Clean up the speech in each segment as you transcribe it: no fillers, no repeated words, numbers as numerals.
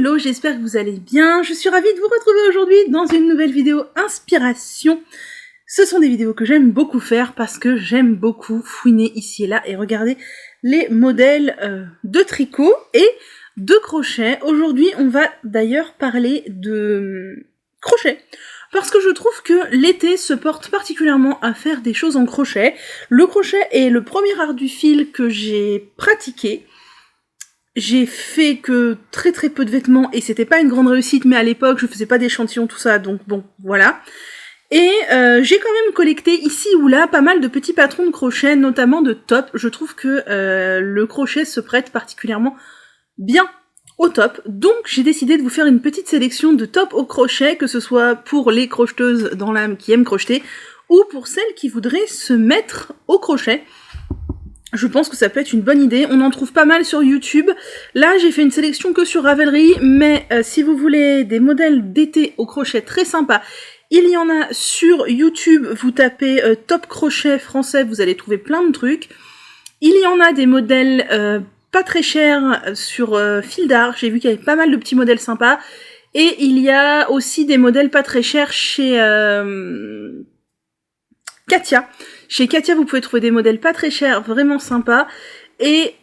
Hello, j'espère que vous allez bien. Je suis ravie de vous retrouver aujourd'hui dans une nouvelle vidéo inspiration. Ce sont des vidéos que j'aime beaucoup faire parce que j'aime beaucoup fouiner ici et là et regarder les modèles de tricot et de crochet. Aujourd'hui, on va d'ailleurs parler de crochet. Parce que je trouve que l'été se porte particulièrement à faire des choses en crochet. Le crochet est le premier art du fil que j'ai pratiqué. J'ai fait que très peu de vêtements et c'était pas une grande réussite, mais à l'époque je faisais pas d'échantillons, tout ça, donc bon, voilà. Et j'ai quand même collecté ici ou là pas mal de petits patrons de crochet, notamment de top. Je trouve que le crochet se prête particulièrement bien au top, donc j'ai décidé de vous faire une petite sélection de top au crochet, que ce soit pour les crocheteuses dans l'âme qui aiment crocheter, ou pour celles qui voudraient se mettre au crochet. Je pense que ça peut être une bonne idée, on en trouve pas mal sur YouTube. Là, j'ai fait une sélection que sur Ravelry, mais si vous voulez des modèles d'été au crochet très sympas, il y en a sur YouTube. Vous tapez top crochet français, vous allez trouver plein de trucs. Il y en a des modèles pas très chers sur Fil d'Art, j'ai vu qu'il y avait pas mal de petits modèles sympas. Et il y a aussi des modèles pas très chers chez Katia. Chez Katia, vous pouvez trouver des modèles pas très chers, vraiment sympas. Et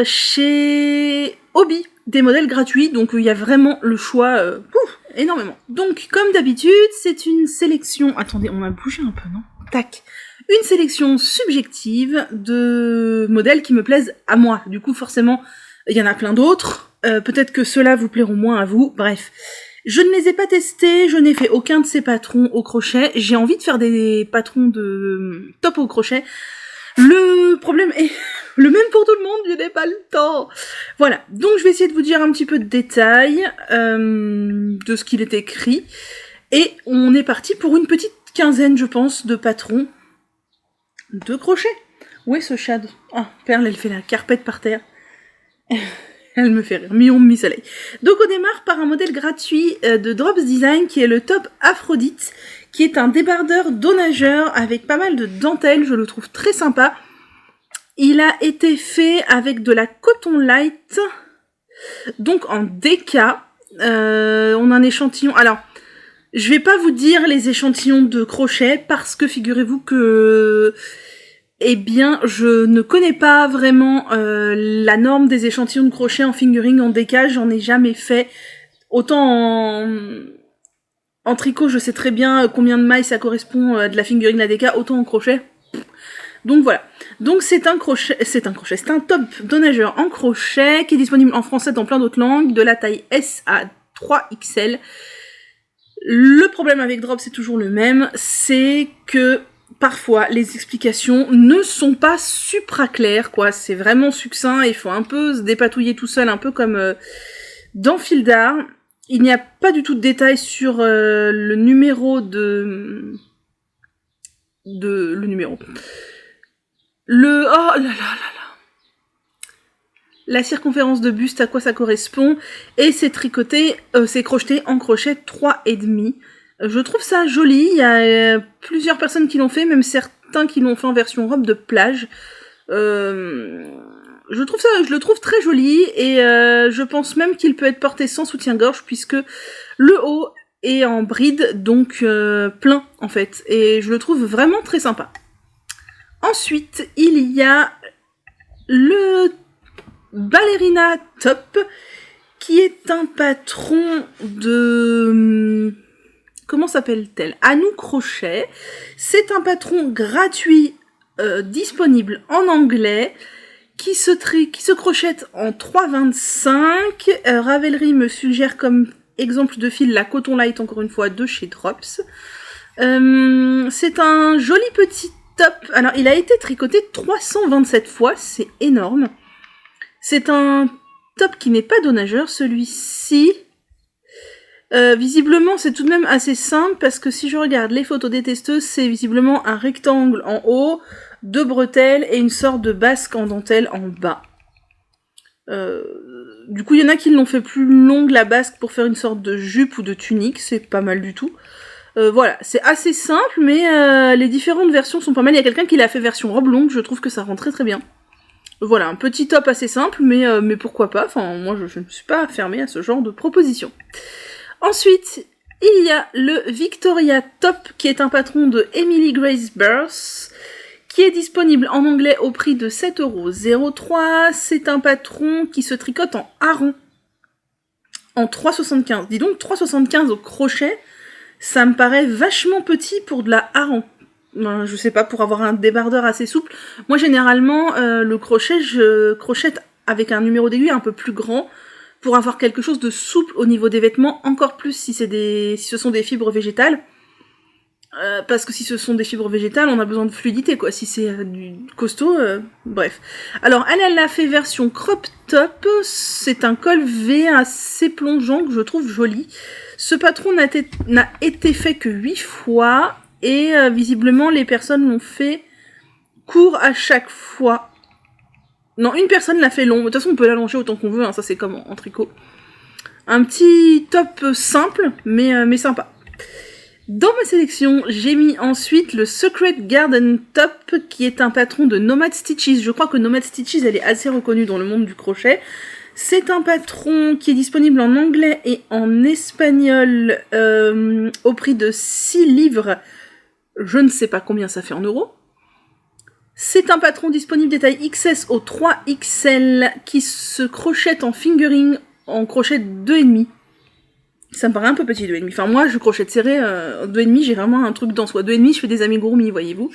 chez Hobby, des modèles gratuits. Donc il y a vraiment le choix énormément. Donc comme d'habitude, c'est une sélection... Attendez, on a bougé un peu, non? Tac. Une sélection subjective de modèles qui me plaisent à moi. Du coup, forcément, il y en a plein d'autres. Peut-être que ceux-là vous plairont moins à vous. Bref. Je ne les ai pas testés, je n'ai fait aucun de ces patrons au crochet. J'ai envie de faire des patrons de top au crochet. Le problème est le même pour tout le monde, je n'ai pas le temps. Voilà, donc je vais essayer de vous dire un petit peu de détails de ce qu'il est écrit. Et on est parti pour une petite quinzaine, je pense, de patrons de crochet. Où est ce chat? Ah, Perle, elle fait la carpette par terre. Elle me fait rire, mi-soleil. Donc on démarre par un modèle gratuit de Drops Design qui est le top Aphrodite, qui est un débardeur dos nageur avec pas mal de dentelle, je le trouve très sympa. Il a été fait avec de la coton light, donc en DK. On a un échantillon... Alors, je vais pas vous dire les échantillons de crochet parce que figurez-vous que... Eh bien, je ne connais pas vraiment la norme des échantillons de crochet en fingering, en DK, j'en ai jamais fait. Autant en tricot, je sais très bien combien de mailles ça correspond de la fingering, de la DK, autant en crochet. Donc voilà. Donc c'est un top dos nageur en crochet qui est disponible en français dans plein d'autres langues, de la taille S à 3XL. Le problème avec Drop, c'est toujours le même, c'est que parfois, les explications ne sont pas supra claires, quoi. C'est vraiment succinct, il faut un peu se dépatouiller tout seul, un peu comme dans Fil d'Art. Il n'y a pas du tout de détails sur le numéro oh là là là là. La circonférence de buste, à quoi ça correspond. Et c'est crocheté en crochet 3,5. Je trouve ça joli, il y a plusieurs personnes qui l'ont fait, même certains qui l'ont fait en version robe de plage. Je le trouve très joli, et je pense même qu'il peut être porté sans soutien-gorge, puisque le haut est en bride, donc plein en fait, et je le trouve vraiment très sympa. Ensuite, il y a le Ballerina Top, qui est un patron de... Comment s'appelle-t-elle? Anouk Crochet. C'est un patron gratuit disponible en anglais qui se crochette en 3,25. Ravelry me suggère comme exemple de fil la coton light, encore une fois, de chez Drops. C'est un joli petit top. Alors, il a été tricoté 327 fois, c'est énorme. C'est un top qui n'est pas dos nageur, celui-ci... visiblement, c'est tout de même assez simple, parce que si je regarde les photos des testeuses, c'est visiblement un rectangle en haut, deux bretelles et une sorte de basque en dentelle en bas. Du coup, il y en a qui l'ont fait plus longue, la basque, pour faire une sorte de jupe ou de tunique, c'est pas mal du tout. Voilà, c'est assez simple, mais les différentes versions sont pas mal. Il y a quelqu'un qui l'a fait version robe longue, je trouve que ça rend très très bien. Voilà, un petit top assez simple, mais pourquoi pas, enfin moi je ne suis pas fermée à ce genre de proposition. Ensuite, il y a le Victoria Top, qui est un patron de Emily Grace Burse, qui est disponible en anglais au prix de 7,03€. C'est un patron qui se tricote en hareng, en 3,75. Dis donc, 3,75 au crochet, ça me paraît vachement petit pour de la hareng. Je sais pas, pour avoir un débardeur assez souple. Moi, généralement, le crochet, je crochette avec un numéro d'aiguille un peu plus grand, pour avoir quelque chose de souple au niveau des vêtements, encore plus si ce sont des fibres végétales. Parce que si ce sont des fibres végétales, on a besoin de fluidité, quoi. Si c'est du costaud, bref. Alors, elle a fait version crop top. C'est un col V assez plongeant que je trouve joli. Ce patron n'a été fait que 8 fois. Et visiblement, les personnes l'ont fait court à chaque fois. Non, une personne l'a fait long. De toute façon, on peut l'allonger autant qu'on veut. Hein, ça, c'est comme en tricot. Un petit top simple, mais sympa. Dans ma sélection, j'ai mis ensuite le Secret Garden Top, qui est un patron de Nomad Stitches. Je crois que Nomad Stitches, elle est assez reconnue dans le monde du crochet. C'est un patron qui est disponible en anglais et en espagnol au prix de 6 livres. Je ne sais pas combien ça fait en euros. C'est un patron disponible des tailles XS au 3XL qui se crochette en fingering en crochet 2,5. Ça me paraît un peu petit, 2,5. Enfin, moi, je crochette serré, 2,5, j'ai vraiment un truc dans soi. 2,5, je fais des amigurumi, voyez-vous.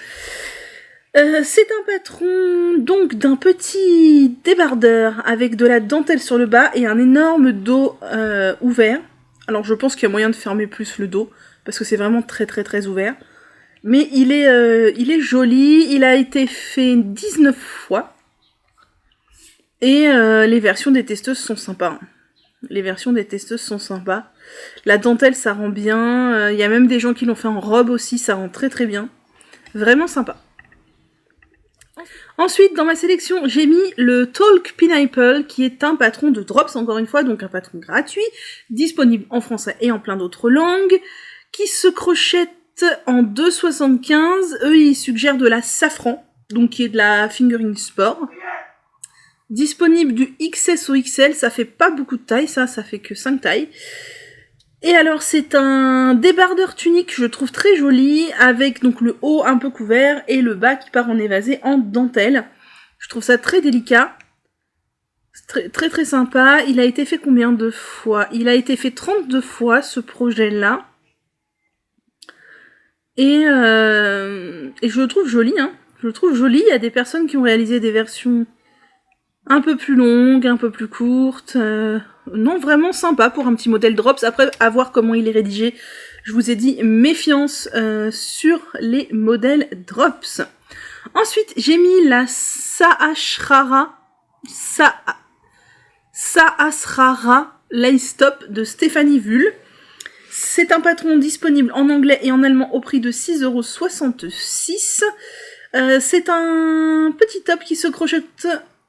C'est un patron, donc, d'un petit débardeur avec de la dentelle sur le bas et un énorme dos ouvert. Alors, je pense qu'il y a moyen de fermer plus le dos, parce que c'est vraiment très très très ouvert. Mais il est joli, il a été fait 19 fois. Et les versions des testeuses sont sympas. Les versions des testeuses sont sympas. La dentelle, ça rend bien. Il y a même des gens qui l'ont fait en robe aussi, ça rend très très bien. Vraiment sympa. Ensuite, dans ma sélection, j'ai mis le Talk Pineapple, qui est un patron de drops, encore une fois, donc un patron gratuit, disponible en français et en plein d'autres langues, qui se crochette en 2,75. Eux, ils suggèrent de la safran, donc qui est de la fingering sport. Disponible du XS au XL, ça fait pas beaucoup de taille, ça fait que 5 tailles. Et alors, c'est un débardeur tunique, je trouve très joli, avec donc le haut un peu couvert et le bas qui part en évasé en dentelle. Je trouve ça très délicat. Très très très sympa. Il a été fait combien de fois? Il a été fait 32 fois, ce projet-là. Et je le trouve joli, hein. Je le trouve joli. Il y a des personnes qui ont réalisé des versions un peu plus longues, un peu plus courtes. Non, vraiment sympa pour un petit modèle drops. Après, à voir comment il est rédigé. Je vous ai dit, méfiance sur les modèles drops. Ensuite, j'ai mis la Sahasrara Lace Top de Stéphanie Vull. C'est un patron disponible en anglais et en allemand au prix de 6,66 €. C'est un petit top qui se crochette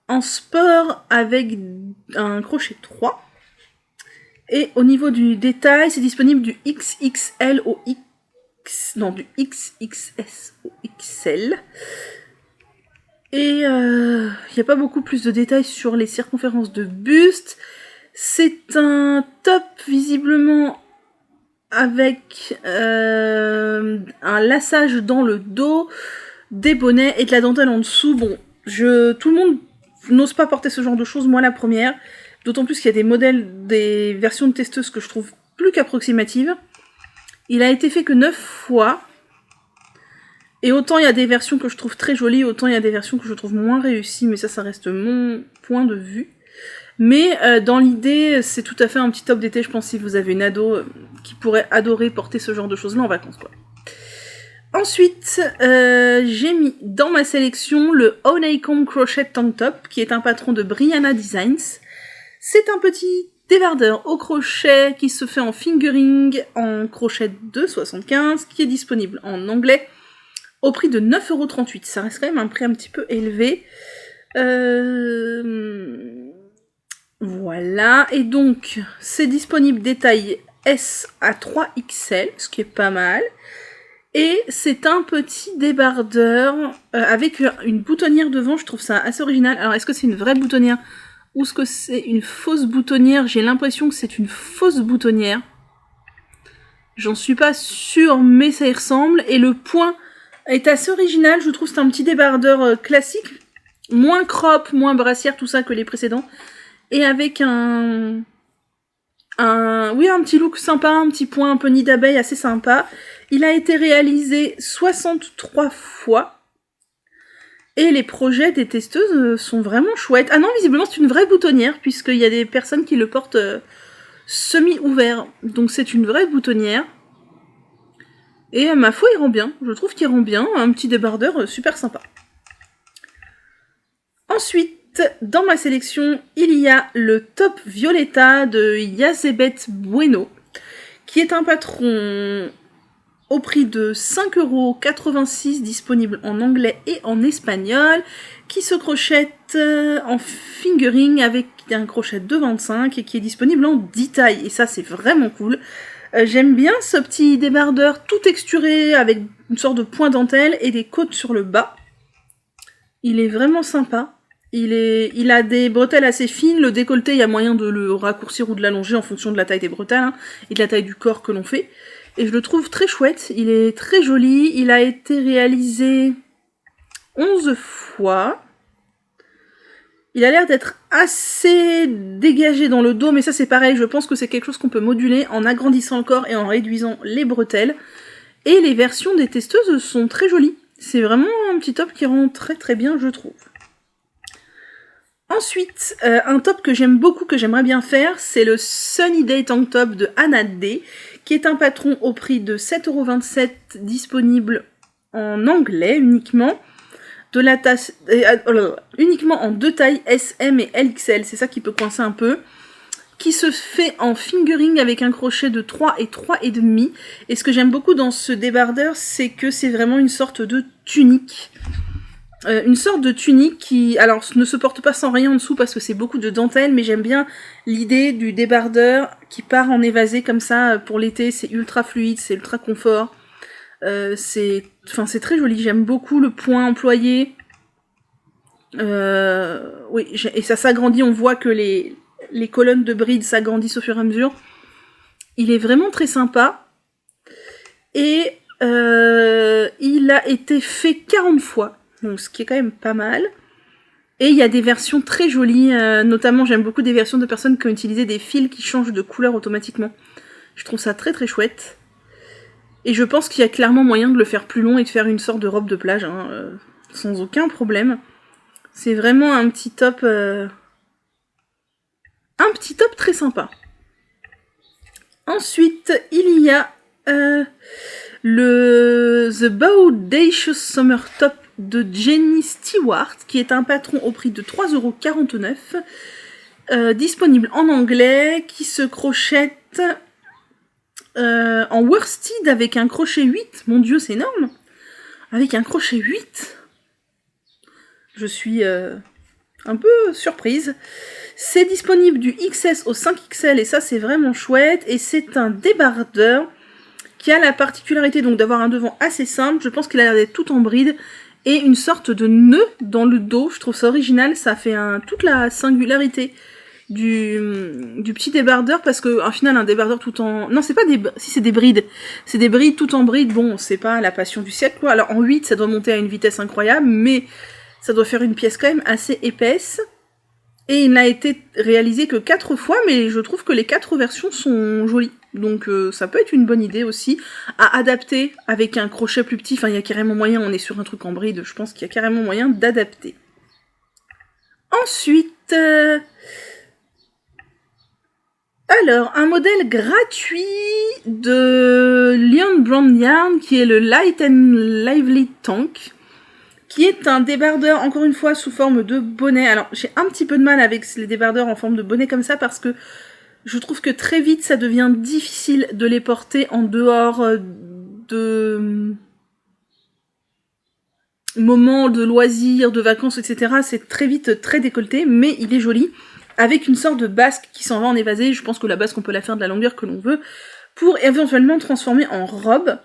en sport avec un crochet 3. Et au niveau du détail, c'est disponible du XXL au du XXS au XL. Et il n'y a pas beaucoup plus de détails sur les circonférences de buste. C'est un top visiblement avec un lassage dans le dos, des bonnets et de la dentelle en dessous. Bon, tout le monde n'ose pas porter ce genre de choses, moi la première. D'autant plus qu'il y a des modèles, des versions de testeuses que je trouve plus qu'approximatives. Il a été fait que 9 fois. Et autant il y a des versions que je trouve très jolies, autant il y a des versions que je trouve moins réussies, mais ça reste mon point de vue. Mais dans l'idée, c'est tout à fait un petit top d'été, je pense, si vous avez une ado qui pourrait adorer porter ce genre de choses-là en vacances, quoi. Ensuite, j'ai mis dans ma sélection le Honeycomb Crochet Tank Top, qui est un patron de Brianna Designs. C'est un petit débardeur au crochet qui se fait en fingering en crochet 2,75, qui est disponible en anglais au prix de 9,38 €. Ça reste quand même un prix un petit peu élevé. Voilà, et donc c'est disponible des tailles S à 3XL, ce qui est pas mal. Et c'est un petit débardeur avec une boutonnière devant, je trouve ça assez original. Alors est-ce que c'est une vraie boutonnière ou est-ce que c'est une fausse boutonnière? J'ai l'impression que c'est une fausse boutonnière. J'en suis pas sûre, mais ça y ressemble. Et le point est assez original, je trouve que c'est un petit débardeur classique. Moins crop, moins brassière, tout ça que les précédents. Et avec un petit look sympa, un petit point un peu nid d'abeille assez sympa. Il a été réalisé 63 fois. Et les projets des testeuses sont vraiment chouettes. Ah non, visiblement c'est une vraie boutonnière, puisqu'il y a des personnes qui le portent semi-ouvert. Donc c'est une vraie boutonnière. Et ma foi, il rend bien. Je trouve qu'il rend bien. Un petit débardeur super sympa. Ensuite, dans ma sélection, il y a le top Violetta de Yazebet Bueno, qui est un patron au prix de 5,86 €, disponible en anglais et en espagnol, qui se crochette en fingering avec un crochet de 25 et qui est disponible en 10 tailles. Et ça, c'est vraiment cool. J'aime bien ce petit débardeur tout texturé avec une sorte de point dentelle et des côtes sur le bas. Il est vraiment sympa. Il a des bretelles assez fines, le décolleté, il y a moyen de le raccourcir ou de l'allonger en fonction de la taille des bretelles hein, et de la taille du corps que l'on fait. Et je le trouve très chouette, il est très joli, il a été réalisé 11 fois. Il a l'air d'être assez dégagé dans le dos, mais ça c'est pareil, je pense que c'est quelque chose qu'on peut moduler en agrandissant le corps et en réduisant les bretelles. Et les versions des testeuses sont très jolies. C'est vraiment un petit top qui rend très très bien, je trouve. Ensuite, un top que j'aime beaucoup, que j'aimerais bien faire, c'est le Sunny Day Tank Top de Anna D, qui est un patron au prix de 7,27 €, disponible en anglais uniquement, uniquement en 2 tailles S, M et LXL, c'est ça qui peut coincer un peu, qui se fait en fingering avec un crochet de 3 et 3,5. Et ce que j'aime beaucoup dans ce débardeur, c'est que c'est vraiment une sorte de tunique. Une sorte de tunique qui, alors, ne se porte pas sans rien en dessous parce que c'est beaucoup de dentelle, mais j'aime bien l'idée du débardeur qui part en évasé comme ça pour l'été. C'est ultra fluide, c'est ultra confort. C'est très joli. J'aime beaucoup le point employé. Oui, et ça s'agrandit. On voit que les colonnes de bride s'agrandissent au fur et à mesure. Il est vraiment très sympa. Et il a été fait 40 fois. Donc, ce qui est quand même pas mal. Et il y a des versions très jolies, notamment j'aime beaucoup des versions de personnes qui ont utilisé des fils qui changent de couleur automatiquement. Je trouve ça très très chouette. Et je pense qu'il y a clairement moyen de le faire plus long et de faire une sorte de robe de plage, hein, sans aucun problème. C'est vraiment un petit top très sympa. Ensuite, il y a le The Bodacious Summer Top de Jenny Stewart, qui est un patron au prix de 3,49 €, disponible en anglais, qui se crochette en worsted avec un crochet 8. Mon Dieu, c'est énorme! Avec un crochet 8. Je suis un peu surprise. C'est disponible du XS au 5XL et ça, c'est vraiment chouette. Et c'est un débardeur qui a la particularité donc d'avoir un devant assez simple. Je pense qu'il a l'air d'être tout en bride. Et une sorte de nœud dans le dos, je trouve ça original, ça fait toute la singularité du petit débardeur, parce que au final un débardeur tout en... Non, c'est pas des... Si, c'est des brides. C'est des brides tout en brides, bon, c'est pas la passion du siècle, quoi. Alors en 8, ça doit monter à une vitesse incroyable, mais ça doit faire une pièce quand même assez épaisse. Et il n'a été réalisé que 4 fois, mais je trouve que les 4 versions sont jolies. Donc ça peut être une bonne idée aussi à adapter avec un crochet plus petit. Enfin, il y a carrément moyen, on est sur un truc en bride, je pense qu'il y a carrément moyen d'adapter. Ensuite, alors, un modèle gratuit de Lion Brand Yarn qui est le Light and Lively Tank, qui est un débardeur, encore une fois, sous forme de bonnet. Alors, j'ai un petit peu de mal avec les débardeurs en forme de bonnet comme ça parce que je trouve que très vite, ça devient difficile de les porter en dehors de moments de loisirs, de vacances, etc. C'est très vite très décolleté, mais il est joli, avec une sorte de basque qui s'en va en évasé. Je pense que la basque, on peut la faire de la longueur que l'on veut, pour éventuellement transformer en robe.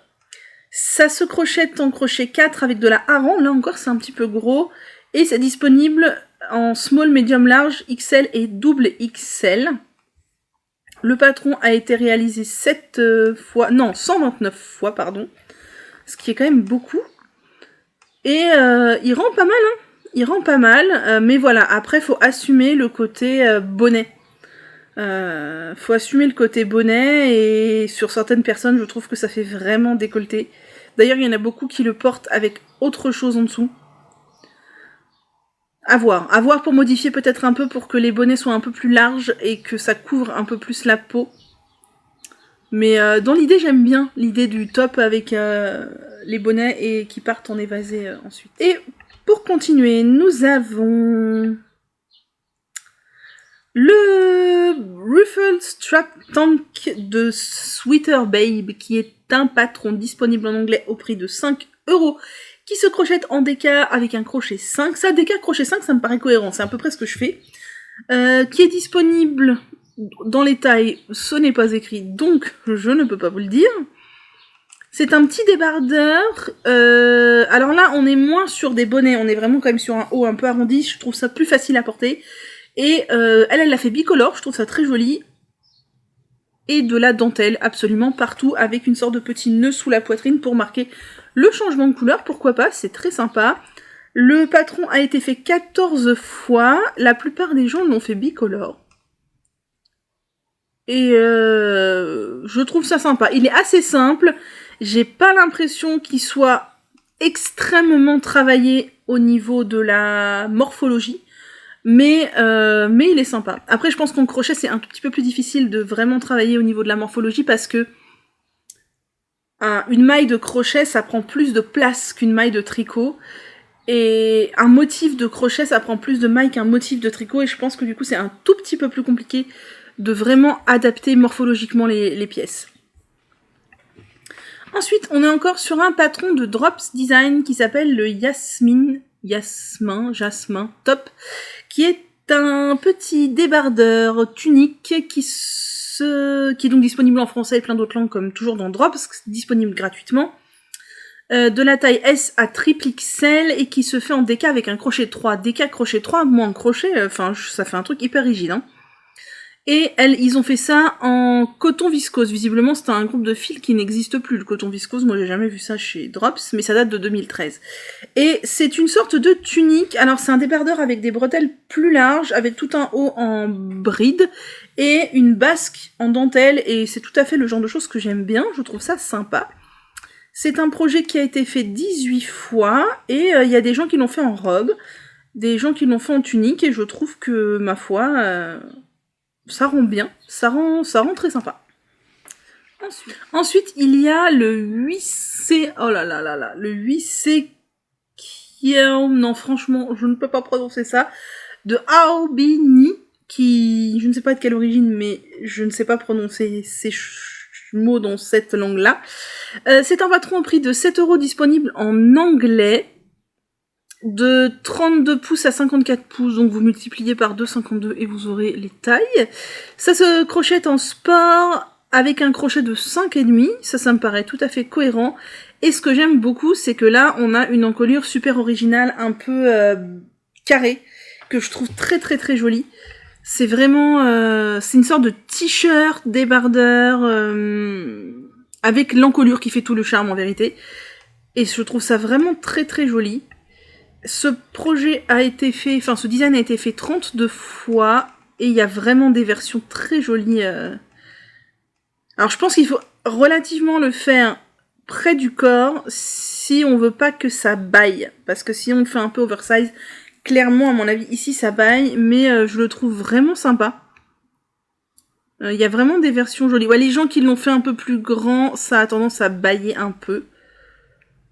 Ça se crochette en crochet 4 avec de la hareng, là encore c'est un petit peu gros, et c'est disponible en small, medium, large, XL et double XL. Le patron a été réalisé 129 fois, pardon, ce qui est quand même beaucoup. Et il rend pas mal, hein. Il rend pas mal, mais voilà, après faut assumer le côté bonnet. Faut assumer le côté bonnet, et sur certaines personnes, je trouve que ça fait vraiment décolleté. D'ailleurs, il y en a beaucoup qui le portent avec autre chose en dessous. À voir pour modifier peut-être un peu pour que les bonnets soient un peu plus larges et que ça couvre un peu plus la peau. Mais dans l'idée, j'aime bien l'idée du top avec les bonnets et qui partent en évasé ensuite. Et pour continuer, nous avons le Ruffle Strap Tank de Sweater Babe, qui est un patron disponible en anglais au prix de 5€, qui se crochette en DK avec un crochet 5. Ça, DK crochet 5, ça me paraît cohérent, c'est à peu près ce que je fais. Qui est disponible dans les tailles, ce n'est pas écrit, donc je ne peux pas vous le dire. C'est un petit débardeur. Alors là, on est moins sur des bonnets, on est vraiment quand même sur un haut un peu arrondi, je trouve ça plus facile à porter. Et elle l'a fait bicolore, je trouve ça très joli. Et de la dentelle absolument partout, avec une sorte de petit nœud sous la poitrine pour marquer le changement de couleur, pourquoi pas, c'est très sympa. Le patron a été fait 14 fois, la plupart des gens l'ont fait bicolore. Et je trouve ça sympa. Il est assez simple, j'ai pas l'impression qu'il soit extrêmement travaillé au niveau de la morphologie. Mais il est sympa. Après, je pense qu'en crochet, c'est un tout petit peu plus difficile de vraiment travailler au niveau de la morphologie parce que une maille de crochet, ça prend plus de place qu'une maille de tricot. Et un motif de crochet, ça prend plus de maille qu'un motif de tricot. Et je pense que du coup, c'est un tout petit peu plus compliqué de vraiment adapter morphologiquement les pièces. Ensuite, on est encore sur un patron de Drops Design qui s'appelle le Jasmin Top, qui est un petit débardeur tunique qui est donc disponible en français et plein d'autres langues comme toujours dans Drops, disponible gratuitement, de la taille S à triple XL et qui se fait en DK avec un crochet 3. DK crochet 3, moi en crochet, ça fait un truc hyper rigide, hein. Et ils ont fait ça en coton viscose. Visiblement, c'est un groupe de fils qui n'existe plus, le coton viscose. Moi, j'ai jamais vu ça chez Drops, mais ça date de 2013. Et c'est une sorte de tunique. Alors, c'est un débardeur avec des bretelles plus larges, avec tout un haut en bride, et une basque en dentelle. Et c'est tout à fait le genre de choses que j'aime bien. Je trouve ça sympa. C'est un projet qui a été fait 18 fois, et il y a des gens qui l'ont fait en robe, des gens qui l'ont fait en tunique, et je trouve que, ma foi... ça rend bien, ça rend très sympa. Ensuite, il y a le 8C, le 8C non franchement, je ne peux pas prononcer ça, de Aobini, qui, je ne sais pas de quelle origine, mais je ne sais pas prononcer ces mots dans cette langue-là. C'est un patron au prix de 7€ disponible en anglais, de 32 pouces à 54 pouces, donc vous multipliez par 2,52 et vous aurez les tailles. Ça se crochette en sport avec un crochet de 5,5, ça me paraît tout à fait cohérent. Et ce que j'aime beaucoup, c'est que là, on a une encolure super originale, un peu carrée, que je trouve très très très jolie. C'est vraiment... c'est une sorte de t-shirt débardeur avec l'encolure qui fait tout le charme en vérité. Et je trouve ça vraiment très très joli. Ce projet a été fait, ce design a été fait 32 fois, et il y a vraiment des versions très jolies. Alors je pense qu'il faut relativement le faire près du corps, si on veut pas que ça baille, parce que si on le fait un peu oversize, clairement à mon avis ici ça baille, mais je le trouve vraiment sympa. Il y a vraiment des versions jolies. Ouais, les gens qui l'ont fait un peu plus grand, ça a tendance à bailler un peu.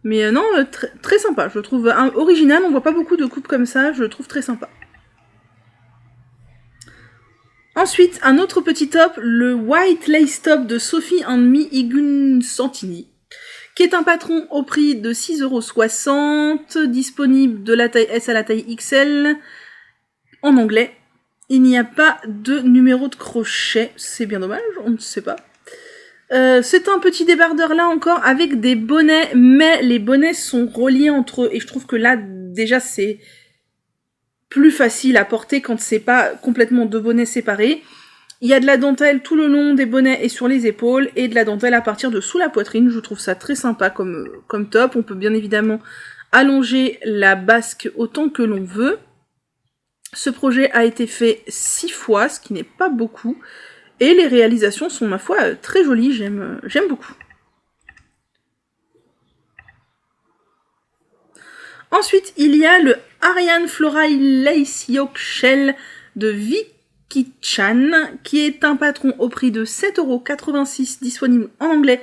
Mais non, très sympa, je le trouve original, on voit pas beaucoup de coupes comme ça, je le trouve très sympa. Ensuite, un autre petit top, le White Lace Top de Sophie and Me Igun Santini, qui est un patron au prix de 6,60€, disponible de la taille S à la taille XL, en anglais. Il n'y a pas de numéro de crochet, c'est bien dommage, on ne sait pas. C'est un petit débardeur là encore avec des bonnets, mais les bonnets sont reliés entre eux et je trouve que là déjà c'est plus facile à porter quand c'est pas complètement deux bonnets séparés. Il y a de la dentelle tout le long des bonnets et sur les épaules et de la dentelle à partir de sous la poitrine. Je trouve ça très sympa comme top. On peut bien évidemment allonger la basque autant que l'on veut. Ce projet a été fait 6 fois, ce qui n'est pas beaucoup. Et les réalisations sont, ma foi, très jolies. J'aime beaucoup. Ensuite, il y a le Ariane Floral Lace Yoke Shell de Vicky-chan, qui est un patron au prix de 7,86 €, disponible en anglais,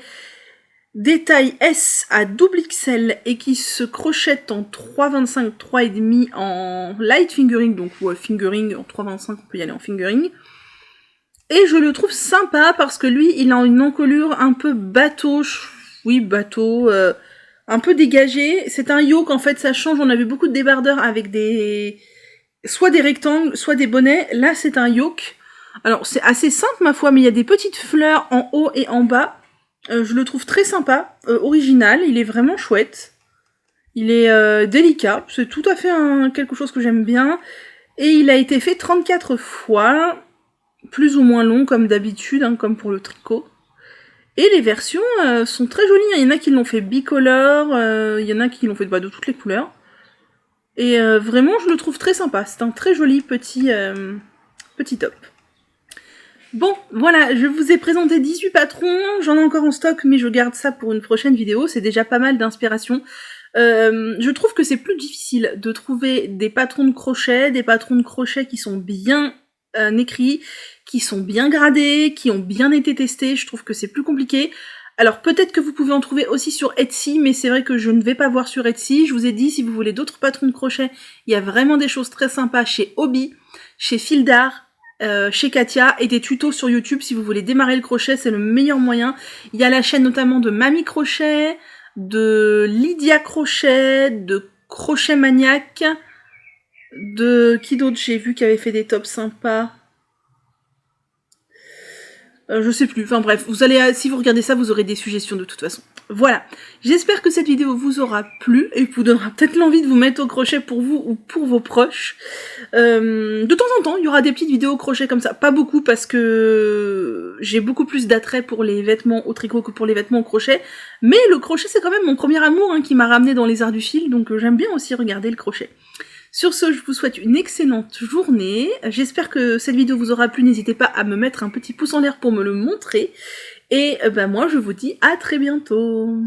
des tailles S à double XL et qui se crochette en 3,25, 3,5 en light fingering, donc fingering en 3,25, on peut y aller en fingering. Et je le trouve sympa parce que lui, il a une encolure un peu bateau, un peu dégagée. C'est un yoke, en fait, ça change. On a vu beaucoup de débardeurs avec soit des rectangles, soit des bonnets. Là, c'est un yoke. Alors, c'est assez simple, ma foi, mais il y a des petites fleurs en haut et en bas. Je le trouve très sympa, original. Il est vraiment chouette. Il est délicat. C'est tout à fait quelque chose que j'aime bien. Et il a été fait 34 fois. Plus ou moins long, comme d'habitude, hein, comme pour le tricot. Et les versions sont très jolies. Il y en a qui l'ont fait bicolore, il y en a qui l'ont fait de toutes les couleurs. Et vraiment, je le trouve très sympa. C'est un très joli petit top. Bon, voilà, je vous ai présenté 18 patrons. J'en ai encore en stock, mais je garde ça pour une prochaine vidéo. C'est déjà pas mal d'inspiration. Je trouve que c'est plus difficile de trouver des patrons de crochet qui sont bien écrits, qui sont bien gradés, qui ont bien été testés. Je trouve que c'est plus compliqué. Alors peut-être que vous pouvez en trouver aussi sur Etsy, mais c'est vrai que je ne vais pas voir sur Etsy. Je vous ai dit, si vous voulez d'autres patrons de crochet, il y a vraiment des choses très sympas chez Hobby, chez Fil d'Art, chez Katia, et des tutos sur YouTube. Si vous voulez démarrer le crochet, c'est le meilleur moyen. Il y a la chaîne notamment de Mamie Crochet, de Lydia Crochet, de Crochet Maniaque, de qui d'autre j'ai vu qui avait fait des tops sympas. Je sais plus, enfin bref, si vous regardez ça, vous aurez des suggestions de toute façon. Voilà, j'espère que cette vidéo vous aura plu et vous donnera peut-être l'envie de vous mettre au crochet pour vous ou pour vos proches. De temps en temps, il y aura des petites vidéos au crochet comme ça, pas beaucoup parce que j'ai beaucoup plus d'attrait pour les vêtements au tricot que pour les vêtements au crochet, mais le crochet c'est quand même mon premier amour qui m'a ramené dans les arts du fil, donc j'aime bien aussi regarder le crochet. Sur ce, je vous souhaite une excellente journée. J'espère que cette vidéo vous aura plu. N'hésitez pas à me mettre un petit pouce en l'air pour me le montrer. Et moi, je vous dis à très bientôt.